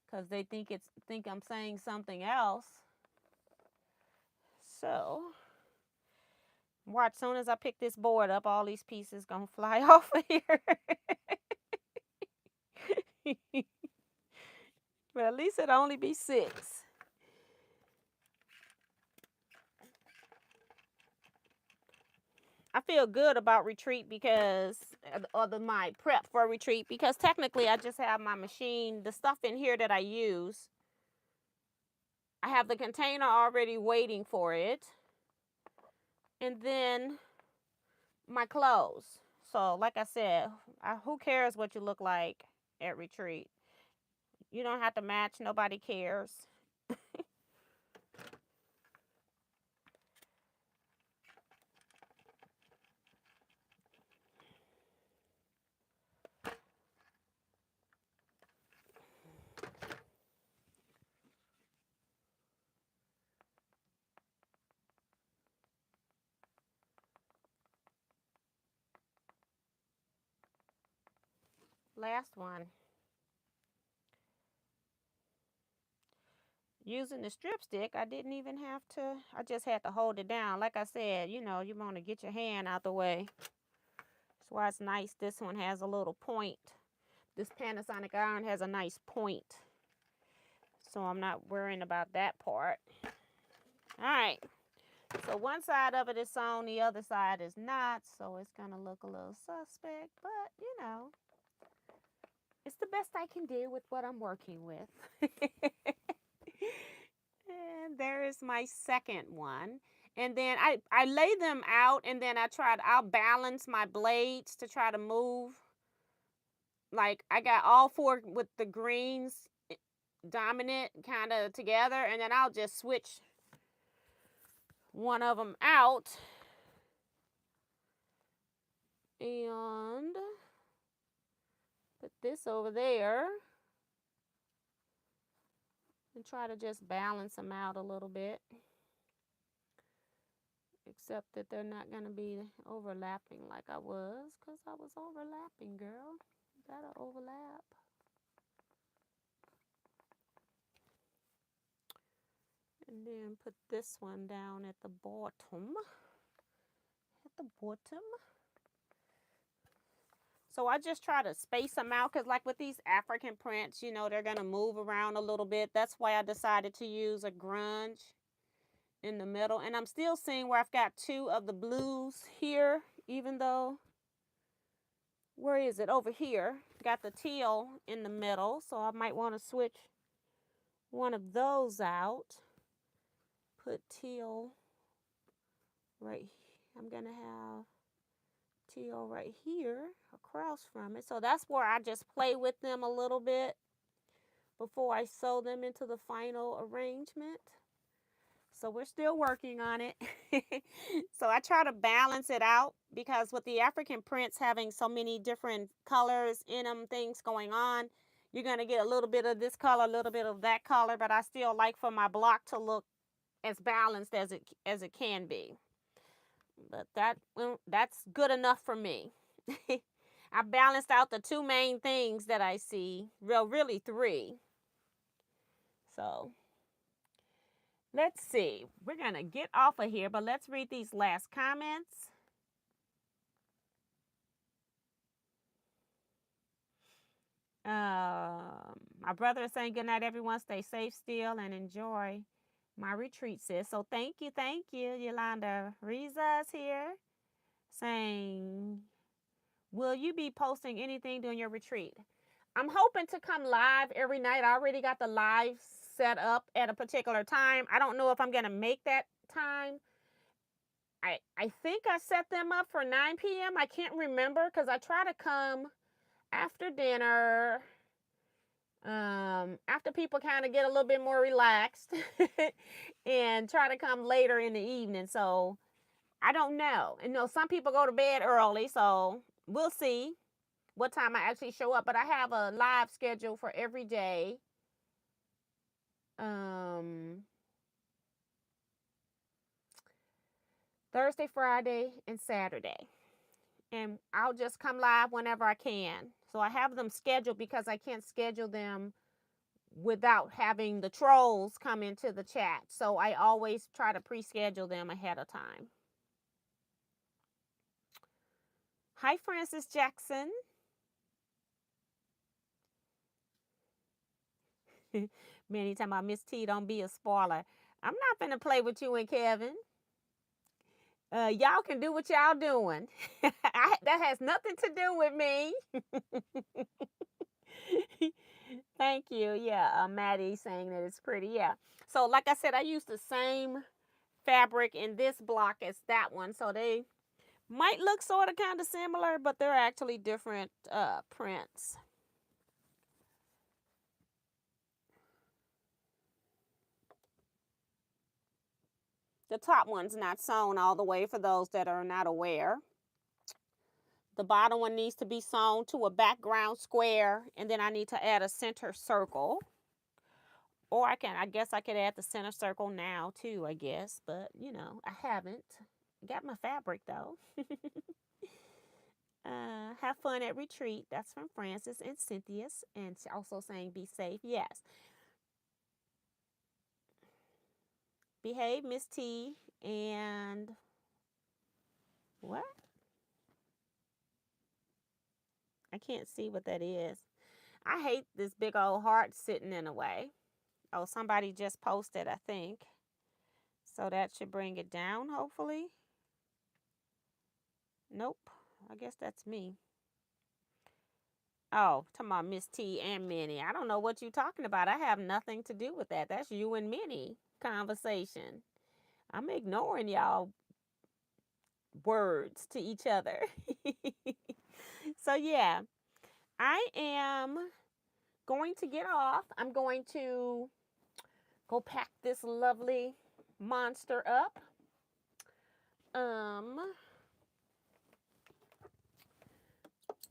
because they think I'm saying something else. So watch, soon as I pick this board up, all these pieces gonna fly off of here. But at least it'll only be 6. I feel good about retreat because, my prep for retreat, because technically I just have my machine, the stuff in here that I use. I have the container already waiting for it. And then my clothes. So like I said, who cares what you look like at retreat? You don't have to match. Nobody cares. Last one. Using the strip stick, I didn't even have to, I just had to hold it down. Like I said, you know, you want to get your hand out the way. That's why it's nice. This one has a little point. This Panasonic iron has a nice point. So I'm not worrying about that part. All right. So one side of it is sewn, the other side is not. So it's going to look a little suspect. But, you know, it's the best I can do with what I'm working with. And there is my second one. And then I lay them out, and then I'll balance my blades to try to move. Like I got all 4 with the greens dominant kind of together, and then I'll just switch one of them out. And put this over there. And try to just balance them out a little bit. Except that they're not going to be overlapping like I was, because I was overlapping, girl. You gotta overlap. And then put this one down at the bottom. At the bottom. So I just try to space them out, because like with these African prints, you know, they're going to move around a little bit. That's why I decided to use a grunge in the middle. And I'm still seeing where I've got 2 of the blues here, even though, where is it? Over here. Got the teal in the middle, so I might want to switch one of those out. Put teal right here. I'm going to have teal right here across from it. So that's where I just play with them a little bit before I sew them into the final arrangement. So we're still working on it. So I try to balance it out because with the African prints having so many different colors in them, things going on, you're going to get a little bit of this color, a little bit of that color, but I still like for my block to look as balanced as it can be. But that's good enough for me. I balanced out the two main things that I see, really three. So let's see. We're going to get off of here, but let's read these last comments. My brother is saying good night, everyone. Stay safe still and enjoy my retreat, sis. So thank you, Yolanda. Riza's here saying, will you be posting anything during your retreat? I'm hoping to come live every night. I already got the live set up at a particular time. I don't know if I'm going to make that time. I think I set them up for 9 p.m. I can't remember because I try to come after dinner, after people kind of get a little bit more relaxed and try to come later in the evening. So I don't know. And some people go to bed early, so we'll see what time I actually show up. But I have a live schedule for every day. Thursday, Friday, and Saturday. And I'll just come live whenever I can. So I have them scheduled because I can't schedule them without having the trolls come into the chat. So I always try to pre-schedule them ahead of time. Hi, Francis Jackson. Many times I Miss T, don't be a spoiler. I'm not finna play with you and Kevin. Y'all can do what y'all doing. That has nothing to do with me. Thank you. Yeah, Maddie saying that it's pretty. Yeah. So like I said, I use the same fabric in this block as that one. So they might look sort of kind of similar, but they're actually different prints. The top one's not sewn all the way for those that are not aware. The bottom one needs to be sewn to a background square, and then I need to add a center circle. Or I guess I could add the center circle now too, I guess. But, I haven't. Got my fabric though. Have fun at retreat. That's from Francis and Cynthia's. And also saying be safe. Yes. Behave, Miss T. And what? I can't see what that is. I hate this big old heart sitting in the way. Oh, somebody just posted, I think. So that should bring it down, hopefully. Nope. I guess that's me. Oh, talking about Miss T and Minnie. I don't know what you're talking about. I have nothing to do with that. That's you and Minnie conversation. I'm ignoring y'all words to each other. So, yeah. I am going to get off. I'm going to go pack this lovely monster up.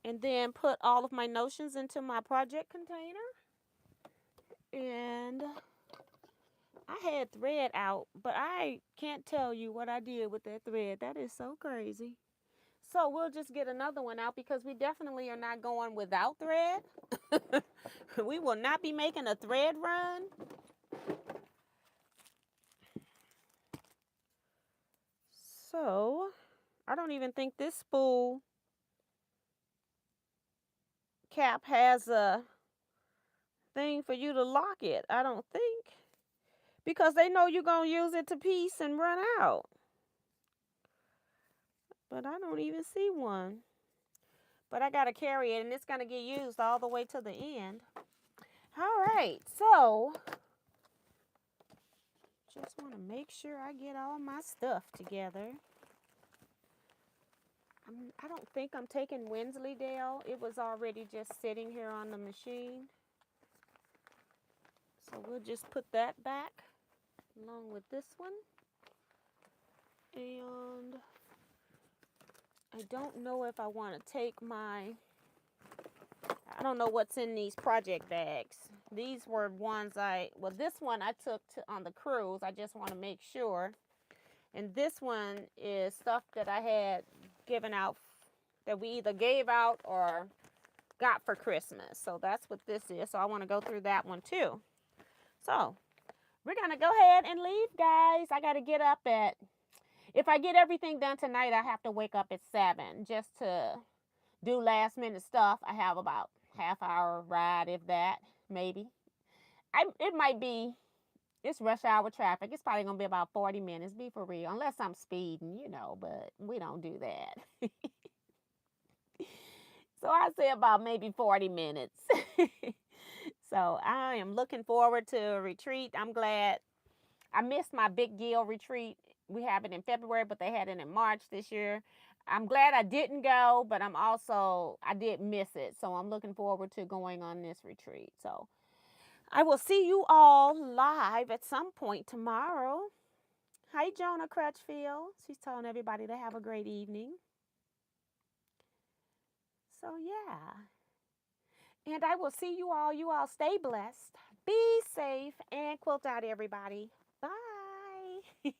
And then put all of my notions into my project container. And I had thread out, but I can't tell you what I did with that thread. That is so crazy. So we'll just get another one out because we definitely are not going without thread. We will not be making a thread run. So I don't even think this spool cap has a thing for you to lock it. I don't think. Because they know you're going to use it to piece and run out. But I don't even see one. But I got to carry it, and it's going to get used all the way to the end. All right, so just want to make sure I get all my stuff together. I don't think I'm taking Wensleydale. It was already just sitting here on the machine. So we'll just put that back along with this one. And I don't know if I want to take I don't know what's in these project bags. These were ones this one I took on the cruise. I just want to make sure. And this one is stuff that I had given out, that we either gave out or got for Christmas. So that's what this is. So I want to go through that one too. So we're going to go ahead and leave, guys. I got to get up if I get everything done tonight, I have to wake up at 7 just to do last minute stuff. I have about half hour ride, if that, maybe. It might be, it's rush hour traffic. It's probably going to be about 40 minutes, be for real, unless I'm speeding, but we don't do that. So I say about maybe 40 minutes. So I am looking forward to a retreat. I'm glad I missed my Big Gill retreat. We have it in February, but they had it in March this year. I'm glad I didn't go, but I did miss it. So I'm looking forward to going on this retreat. So I will see you all live at some point tomorrow. Hi, Jonah Crutchfield. She's telling everybody to have a great evening. So yeah. And I will see you all. You all stay blessed. Be safe and quilt out, everybody. Bye.